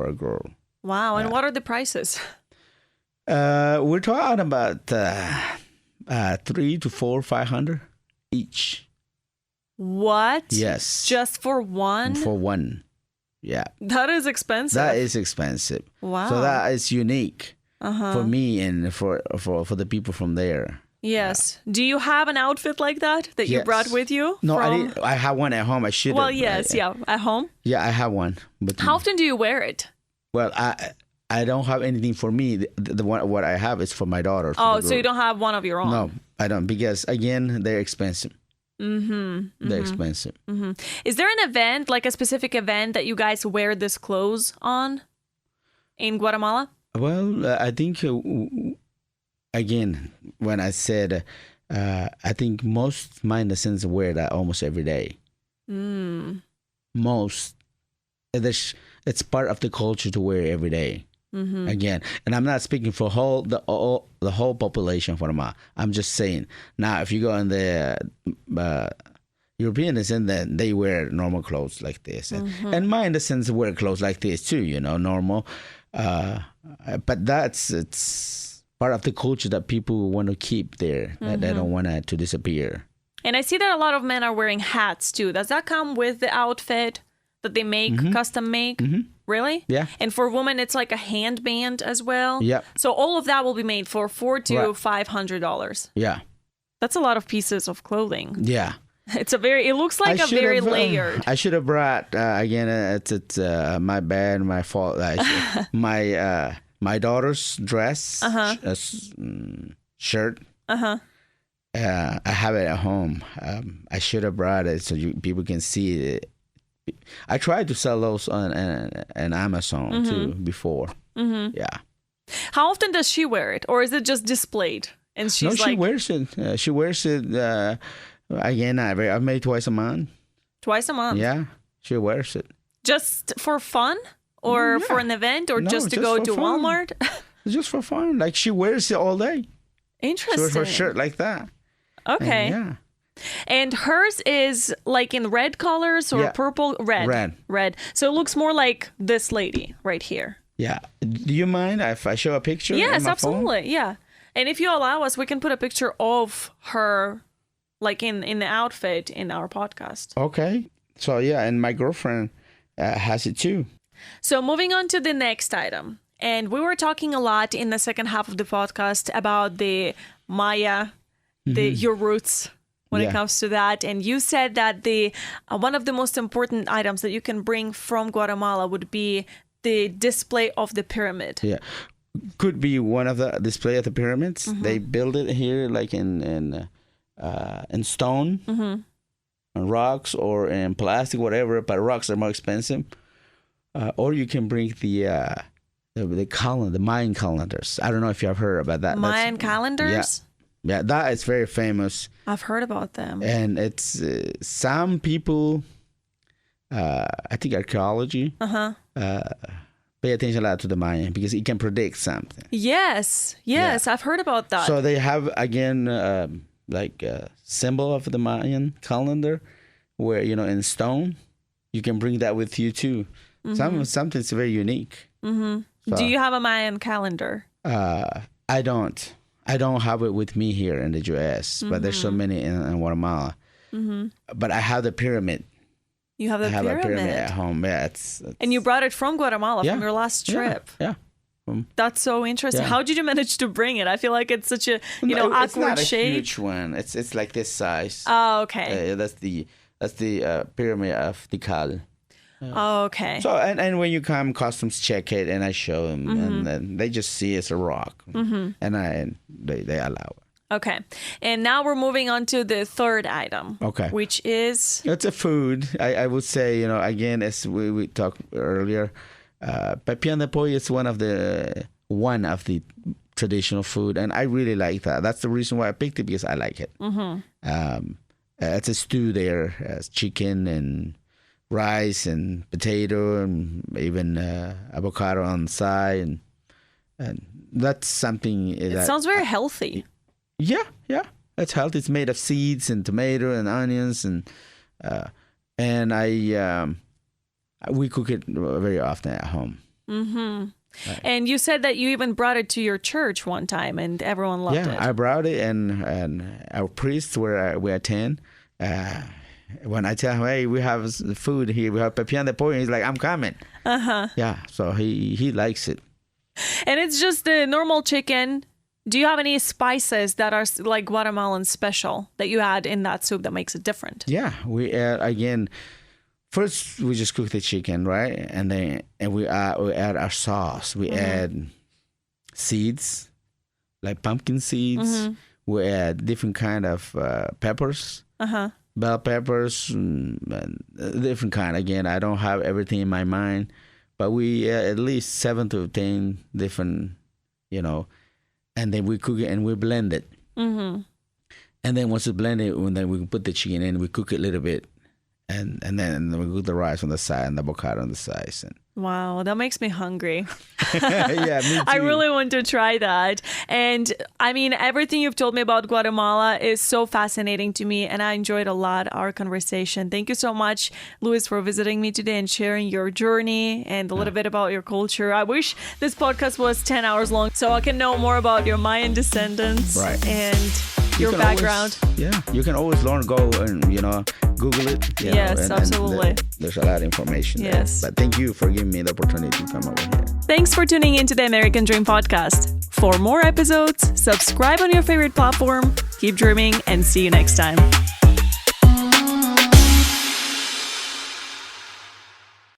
a girl. Wow. And what are the prices? We're talking about $300 to $500 each. What? Yes. Just for one? For one. Yeah. That is expensive. That is expensive. Wow. So that is unique for me and for the people from there. Yes. Do you have an outfit like that you brought with you? No, I didn't. I have one at home. I should have. Well, yes, at home? Yeah, I have one. But how often do you wear it? Well, I don't have anything for me. The one what I have is for my daughter. Oh, so you don't have one of your own? No, I don't, because again, they're expensive. They're expensive. Is there an event, like a specific event, that you guys wear this clothes on in Guatemala? Well, I think, again, when I said, I think most Mayan descendants wear that almost every day. Most. It's part of the culture to wear every day. Again, and I'm not speaking for the whole population of Guatemala. I'm just saying. Now, if you go in the European descent, then they wear normal clothes like this, and Mayan descendants wear clothes like this too. Normal. But it's part of the culture that people want to keep there. That they don't want it to disappear. And I see that a lot of men are wearing hats too. Does that come with the outfit that they make, custom make? Really? Yeah. And for women, it's like a handband as well. Yeah. So all of that will be made for $400 to $500. Yeah. That's a lot of pieces of clothing. Yeah. It looks like a very layered. I should have brought again. It's my bad, my fault. My daughter's dress, shirt. I have it at home. I should have brought it so people can see it. I tried to sell those on Amazon too before. Yeah. How often does she wear it, or is it just displayed? And she's she wears it. She wears it. Again, I made twice a month. Twice a month. Yeah, she wears it. Just for fun, or for an event, or just to go to fun. Walmart? Just for fun. Like she wears it all day. Interesting. She wears her shirt like that. Okay. And, yeah. And hers is like in red colors or purple? Red. So it looks more like this lady right here. Yeah. Do you mind if I show a picture? Yes, my absolutely. phone? Yeah. And if you allow us, we can put a picture of her like in the outfit in our podcast. Okay. So yeah, and my girlfriend has it too. So moving on to the next item. And we were talking a lot in the second half of the podcast about the Maya, your roots when it comes to that. And you said that the one of the most important items that you can bring from Guatemala would be the display of the pyramid. Yeah. Could be one of the display of the pyramids. They build it here like in stone, on rocks, or in plastic, whatever. But rocks are more expensive. Or you can bring the calendar, the Mayan calendars. I don't know if you have heard about that. Mayan calendars? Yeah, that is very famous. I've heard about them. And it's some people, I think archaeology, pay attention a lot to the Mayan because it can predict something. Yes, I've heard about that. So they have, again, like a symbol of the Mayan calendar where, in stone, you can bring that with you too. Something's very unique. So, do you have a Mayan calendar? I don't. I don't have it with me here in the U.S., but there's so many in Guatemala. But I have the pyramid. You have the pyramid? I have a pyramid at home. Yeah, it's and you brought it from Guatemala from your last trip. Yeah. That's so interesting. How did you manage to bring it? I feel like it's such a awkward it's not shape. A huge one. It's like this size. Oh, okay. That's the pyramid of the Cal. Oh, okay. So and when you come, customs check it, and I show them, and then they just see it's a rock, and they allow it. Okay, and now we're moving on to the third item. Okay, which is it's a food. I would say again as we talked earlier, papian de pollo is one of the traditional food, and I really like that. That's the reason why I picked it because I like it. It's a stew there, chicken and rice and potato and even avocado on the side, and that's something. It sounds very healthy. Yeah, it's healthy. It's made of seeds and tomato and onions and we cook it very often at home. Right. And you said that you even brought it to your church one time, and everyone loved it. Yeah, I brought it, and our priests where we attend. When I tell him, hey, we have food here, we have papian de pollo, he's like, I'm coming. Yeah, so he likes it. And it's just the normal chicken. Do you have any spices that are like Guatemalan special that you add in that soup that makes it different? Yeah, we add, again, first we just cook the chicken, right? And then we add our sauce. We add seeds, like pumpkin seeds. We add different kind of peppers. Bell peppers, and different kind. Again, I don't have everything in my mind, but we at least 7 to 10 different, and then we cook it and we blend it. And then once it's blended, then we put the chicken in, we cook it a little bit, and then we cook the rice on the side and the avocado on the side. Wow, that makes me hungry. Yeah, me too. I really want to try that. And I mean, everything you've told me about Guatemala is so fascinating to me, and I enjoyed a lot our conversation. Thank you so much, Luis, for visiting me today and sharing your journey and a little bit about your culture. I wish this podcast was 10 hours long so I can know more about your Mayan descendants and your background. You can always learn, go and, Google it. Yes, absolutely. There's a lot of information there. Yes. But thank you for giving me the opportunity to come over here. Thanks for tuning in to the American Dream Podcast. For more episodes, subscribe on your favorite platform, keep dreaming, and see you next time.